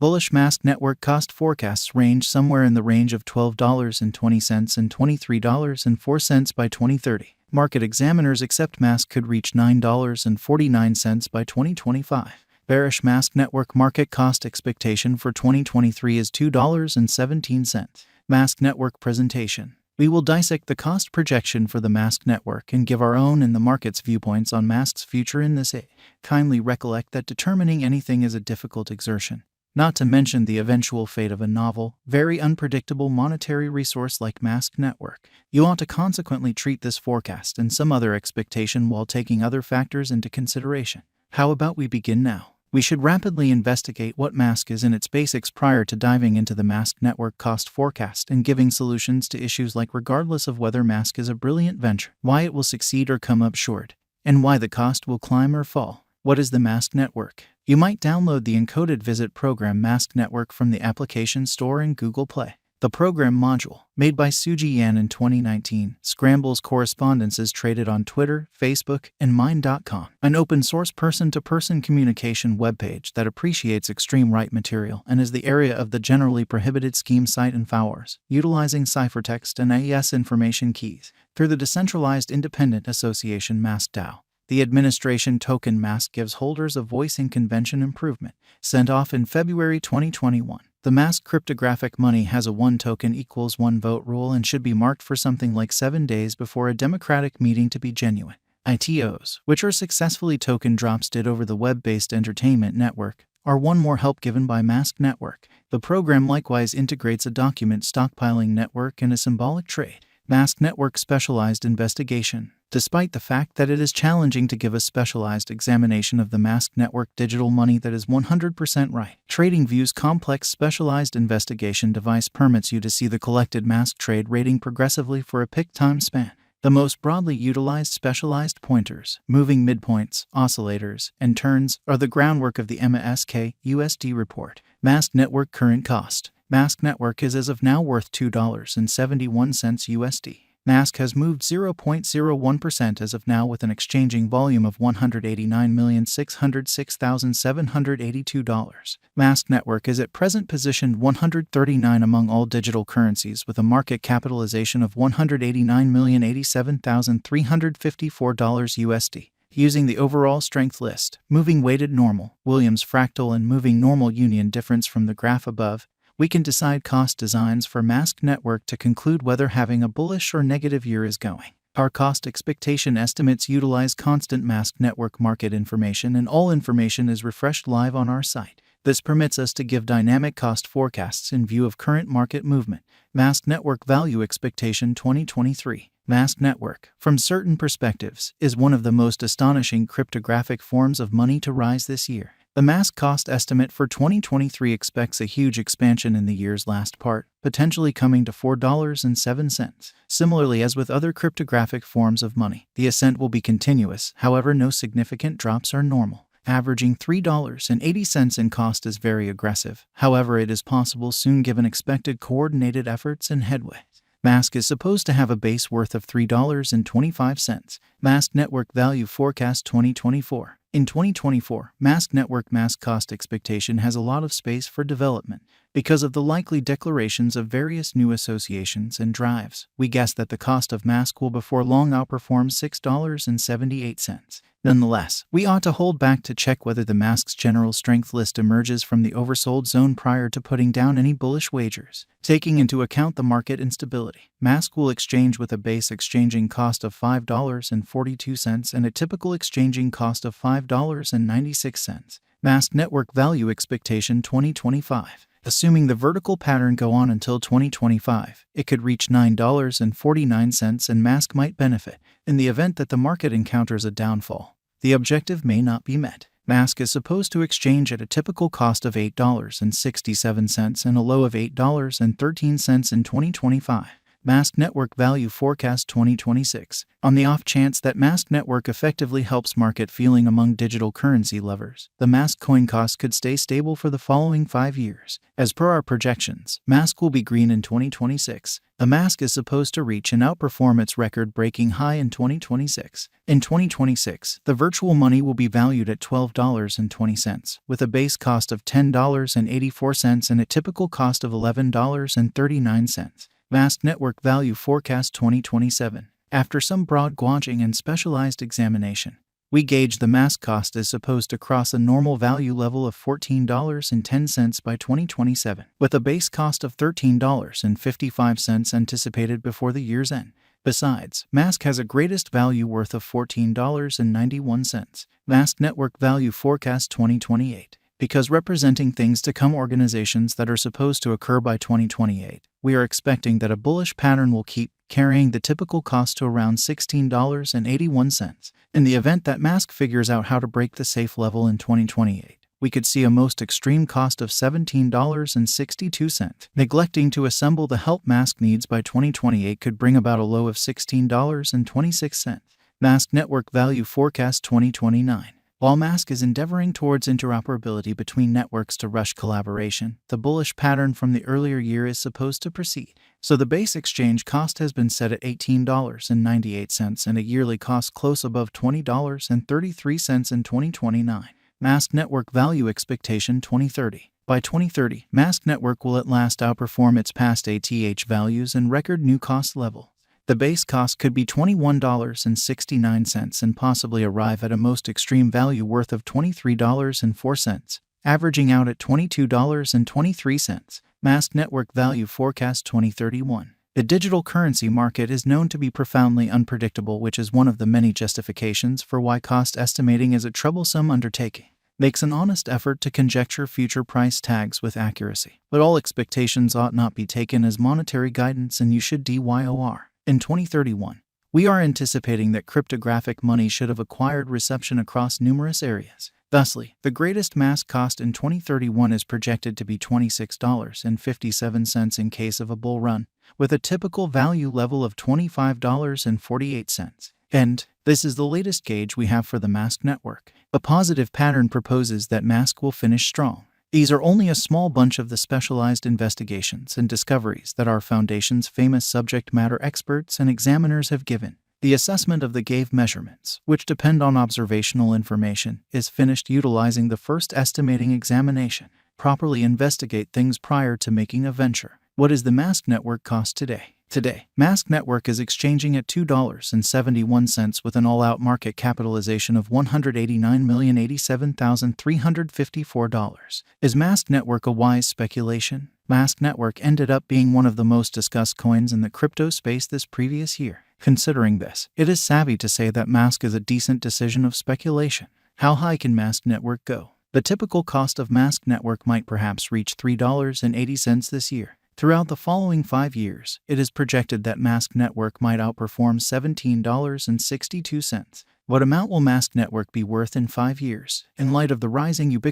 Bullish Mask Network cost forecasts range somewhere in the range of $12.20 and $23.04 by 2030. Market examiners accept Mask could reach $9.49 by 2025. Bearish Mask Network market cost expectation for 2023 is $2.17. Mask Network presentation. We will dissect the cost projection for the Mask Network and give our own and the market's viewpoints on Mask's future in this. Kindly recollect that determining anything is a difficult exertion. Not to mention the eventual fate of a novel, very unpredictable monetary resource like Mask Network. You ought to consequently treat this forecast and some other expectation while taking other factors into consideration. How about we begin now? We should rapidly investigate what Mask is in its basics prior to diving into the Mask Network cost forecast and giving solutions to issues like regardless of whether Mask is a brilliant venture, why it will succeed or come up short, and why the cost will climb or fall. What is the Mask Network? You might download the encoded visit program Mask Network from the application store in Google Play. The program module, made by Suji Yan in 2019, scrambles correspondences traded on Twitter, Facebook, and Mind.com, an open-source person-to-person communication webpage that appreciates extreme right material and is the area of the generally prohibited scheme site and FOWRs, utilizing ciphertext and AES information keys, through the decentralized independent association MaskDAO. The administration token Mask gives holders a voice in convention improvement, sent off in February 2021. The Mask cryptographic money has a 1 token equals 1 vote rule and should be marked for something like 7 days before a democratic meeting to be genuine. ITOs, which are successfully token drops did over the web-based entertainment network, are one more help given by Mask Network. The program likewise integrates a document stockpiling network and a symbolic trade. Mask Network specialized investigation. Despite the fact that it is challenging to give a specialized examination of the Mask Network digital money that is 100% right, TradingView's complex specialized investigation device permits you to see the collected Mask trade rating progressively for a picked time span. The most broadly utilized specialized pointers, moving midpoints, oscillators, and turns are the groundwork of the MASK USD report. Mask Network current cost. Mask Network is as of now worth $2.71 USD. Mask has moved 0.01% as of now with an exchanging volume of $189,606,782. Mask Network is at present positioned 139 among all digital currencies with a market capitalization of $189,087,354 USD. Using the overall strength list, moving weighted normal, Williams fractal and moving normal union difference from the graph above, we can decide cost designs for Mask Network to conclude whether having a bullish or negative year is going. Our cost expectation estimates utilize constant Mask Network market information, and all information is refreshed live on our site. This permits us to give dynamic cost forecasts in view of current market movement. Mask Network value expectation 2023. Mask Network, from certain perspectives, is one of the most astonishing cryptographic forms of money to rise this year. The Mask cost estimate for 2023 expects a huge expansion in the year's last part, potentially coming to $4.07. Similarly, as with other cryptographic forms of money, the ascent will be continuous, however no significant drops are normal. Averaging $3.80 in cost is very aggressive, however it is possible soon given expected coordinated efforts and headway. Mask is supposed to have a base worth of $3.25. Mask Network value forecast 2024. In 2024, Mask Network Mask cost expectation has a lot of space for development. Because of the likely declarations of various new associations and drives, we guess that the cost of Mask will before long outperform $6.78. Nonetheless, we ought to hold back to check whether the Mask's general strength list emerges from the oversold zone prior to putting down any bullish wagers. Taking into account the market instability, Mask will exchange with a base exchanging cost of $5.42 and a typical exchanging cost of $5.96. Mask Network value expectation 2025. Assuming the vertical pattern go on until 2025, it could reach $9.49 and Mask might benefit. In the event that the market encounters a downfall, the objective may not be met. Mask is supposed to exchange at a typical cost of $8.67 and a low of $8.13 in 2025. Mask Network Value Forecast 2026. On the off chance that Mask Network effectively helps market feeling among digital currency lovers, the Mask coin cost could stay stable for the following 5 years. As per our projections, Mask will be green in 2026. The Mask is supposed to reach and outperform its record-breaking high in 2026. In 2026, the virtual money will be valued at $12.20, with a base cost of $10.84 and a typical cost of $11.39. Mask Network Value Forecast 2027. After some broad gauging and specialized examination, we gauge the Mask cost is supposed to cross a normal value level of $14.10 by 2027, with a base cost of $13.55 anticipated before the year's end. Besides, Mask has a greatest value worth of $14.91. Mask Network Value Forecast 2028. Because representing things to come, organizations that are supposed to occur by 2028, we are expecting that a bullish pattern will keep carrying the typical cost to around $16.81. In the event that Mask figures out how to break the safe level in 2028, we could see a most extreme cost of $17.62. Neglecting to assemble the help Mask needs by 2028 could bring about a low of $16.26. Mask Network Value Forecast 2029. While Mask is endeavoring towards interoperability between networks to rush collaboration, the bullish pattern from the earlier year is supposed to proceed. So the base exchange cost has been set at $18.98 and a yearly cost close above $20.33 in 2029. Mask Network Value Expectation 2030. By 2030, Mask Network will at last outperform its past ATH values and record new cost level. The base cost could be $21.69 and possibly arrive at a most extreme value worth of $23.04, averaging out at $22.23. Mask Network Value Forecast 2031. The digital currency market is known to be profoundly unpredictable, which is one of the many justifications for why cost estimating is a troublesome undertaking. Makes an honest effort to conjecture future price tags with accuracy. But all expectations ought not be taken as monetary guidance, and you should DYOR. In 2031, we are anticipating that cryptographic money should have acquired reception across numerous areas. Thusly, the greatest Mask cost in 2031 is projected to be $26.57 in case of a bull run, with a typical value level of $25.48. And this is the latest gauge we have for the Mask Network. A positive pattern proposes that Mask will finish strong. These are only a small bunch of the specialized investigations and discoveries that our foundation's famous subject matter experts and examiners have given. The assessment of the GAVE measurements, which depend on observational information, is finished utilizing the first estimating examination. Properly investigate things prior to making a venture. What is the Mask Network cost today? Today, Mask Network is exchanging at $2.71 with an all-out market capitalization of $189,087,354. Is Mask Network a wise speculation? Mask Network ended up being one of the most discussed coins in the crypto space this previous year. Considering this, it is savvy to say that Mask is a decent decision of speculation. How high can Mask Network go? The typical cost of Mask Network might perhaps reach $3.80 this year. Throughout the following 5 years, it is projected that Mask Network might outperform $17.62. What amount will Mask Network be worth in 5 years? In light of the rising ubiquity